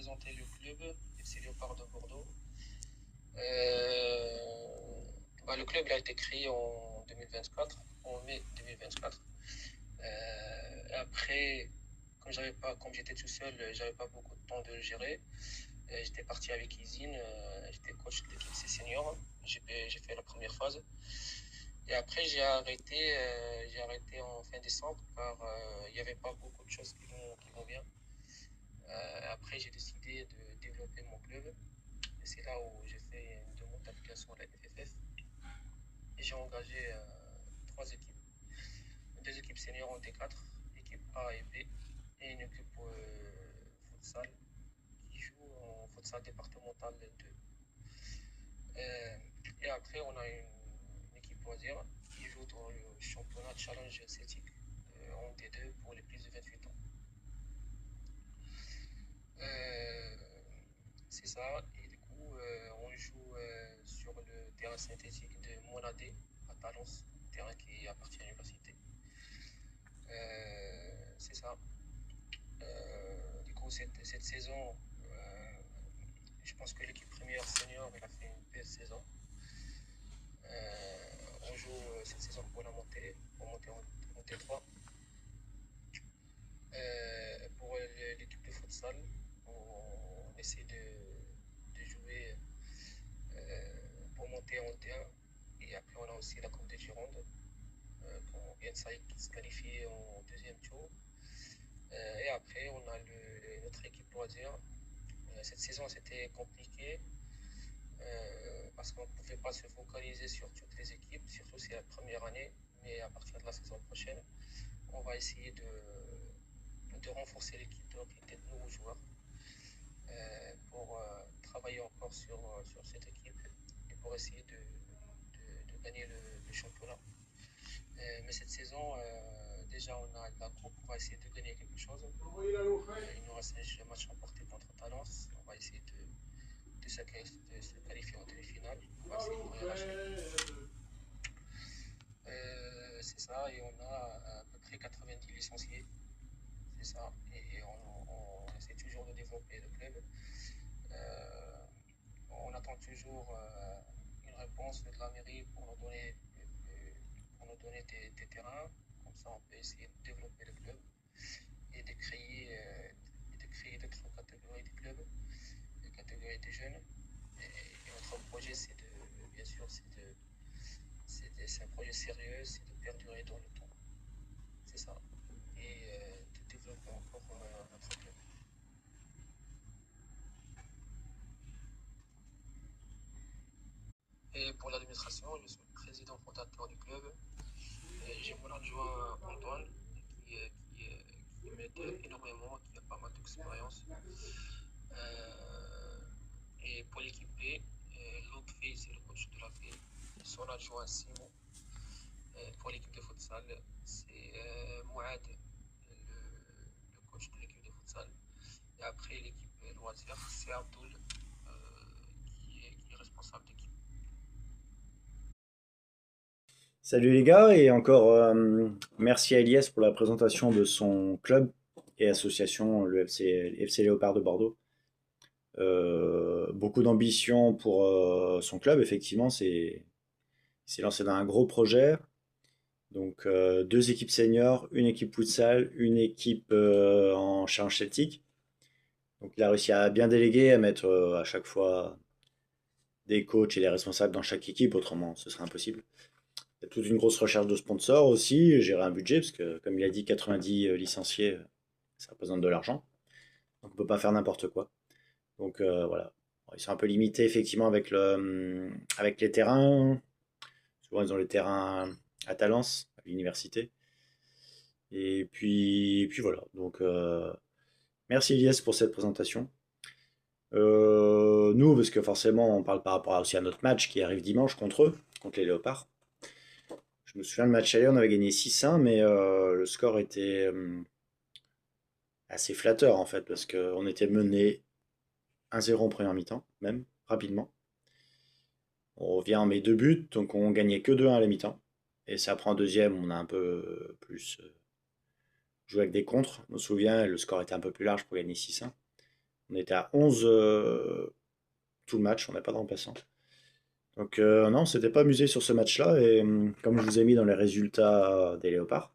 représenter le club, FC Léopard de Bordeaux. Euh, le club il a été créé en 2024, en mai 2024. Après, comme j'étais tout seul, j'avais pas beaucoup de temps de le gérer. J'étais parti avec Izine, j'étais coach de l'équipe C senior. J'ai fait la première phase. Et après, j'ai arrêté en fin décembre car il n'y avait pas beaucoup de choses qui vont bien. Après, j'ai décidé de développer mon club. Et c'est là où j'ai fait une demande d'application à la FFF. Et j'ai engagé trois équipes. Deux équipes seniors en T4, équipe A et B, et une équipe futsal qui joue en futsal départemental 2. Et après, on a une équipe loisir qui joue dans le championnat Challenge Celtic en D2 pour les plus de 28 ans. Euh, c'est ça. Et du coup, on joue sur le terrain synthétique de Monadé à Talence, terrain qui appartient à l'université. C'est ça. Du coup, cette saison, je pense que l'équipe première senior elle a fait une belle saison. On joue cette saison pour monter en T3. Pour l'équipe de futsal, on essaie de jouer pour monter en T1. Et après, on a aussi la Coupe des Gironde, qu'on vient de se qualifier en deuxième tour. Et après, on a notre équipe loisir. Cette saison, c'était compliqué parce qu'on ne pouvait pas se focaliser sur toutes les équipes, surtout c'est la première année. Mais à partir de la saison prochaine, on va essayer de renforcer l'équipe, de recruter de nouveaux joueurs pour travailler encore sur cette équipe et pour essayer de gagner le championnat. Mais cette saison, déjà, on a la coupe, on va essayer de gagner quelque chose. Il nous reste un match remporté contre Talence. On va essayer de se qualifier en demi-finale. On va essayer de rien lâcher. C'est ça, et on a à peu près 90 licenciés. C'est ça, et on essaie toujours de développer le club. On attend toujours une réponse de la mairie pour nous donner des terrains. Comme ça, on peut essayer de développer le club et de créer d'autres catégories de clubs, des catégories de jeunes. Et notre projet, bien sûr, c'est un projet sérieux, c'est de perdurer dans le temps. C'est ça. Et de développer encore notre club. Et pour l'administration, je suis le président fondateur du club. Et j'ai mon adjoint Antoine qui m'aide énormément, qui a pas mal d'expérience. Euh, et pour l'équipe B, l'autre fille, c'est le coach de la fille. Son adjoint Simon. Pour l'équipe de futsal, c'est Mouad, le coach de l'équipe de futsal. Et après, l'équipe loisir, c'est Abdul, qui est responsable d'équipe. Salut les gars, et encore merci à Elias pour la présentation de son club et association, le FC Léopard de Bordeaux. Beaucoup d'ambition pour son club, effectivement, c'est lancé dans un gros projet. Donc deux équipes seniors, une équipe futsal, une équipe en challenge celtique. Donc il a réussi à bien déléguer, à mettre à chaque fois des coachs et des responsables dans chaque équipe, autrement ce serait impossible. Il y a toute une grosse recherche de sponsors aussi, gérer un budget, parce que comme il a dit, 90 licenciés, ça représente de l'argent. Donc on ne peut pas faire n'importe quoi. Donc voilà. Bon, ils sont un peu limités effectivement avec les terrains. Souvent ils ont les terrains à Talence, à l'université. Et puis voilà. Donc merci Elias pour cette présentation. Nous, parce que forcément on parle par rapport aussi à notre match qui arrive dimanche contre eux, contre les Léopards. Je me souviens le match aller, on avait gagné 6-1, mais le score était assez flatteur en fait, parce qu'on était mené 1-0 en première mi-temps, même, rapidement. On revient, on met deux buts, donc on gagnait que 2-1 à la mi-temps. Et ça prend en deuxième, on a un peu plus joué avec des contres. Je me souviens, le score était un peu plus large pour gagner 6-1. On était à 11 tout le match, on n'a pas de remplaçant. Donc non, on s'était pas amusé sur ce match-là. Et comme je vous ai mis dans les résultats des Léopards,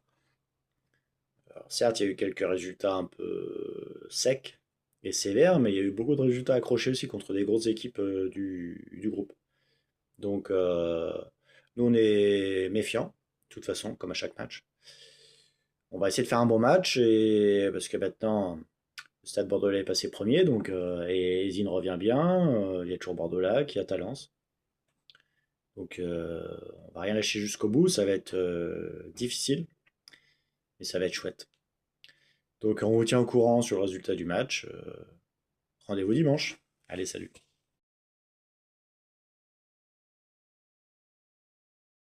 alors, certes, il y a eu quelques résultats un peu secs et sévères, mais il y a eu beaucoup de résultats accrochés aussi contre des grosses équipes du groupe. Donc nous, on est méfiants, de toute façon, comme à chaque match. On va essayer de faire un bon match, et parce que maintenant, le Stade Bordelais est passé premier, donc, et Zine revient bien. Il y a toujours Bordeaux-Lac, il y a Talence. Donc on va rien lâcher jusqu'au bout, ça va être difficile, mais ça va être chouette. Donc on vous tient au courant sur le résultat du match. Rendez-vous dimanche. Allez, salut.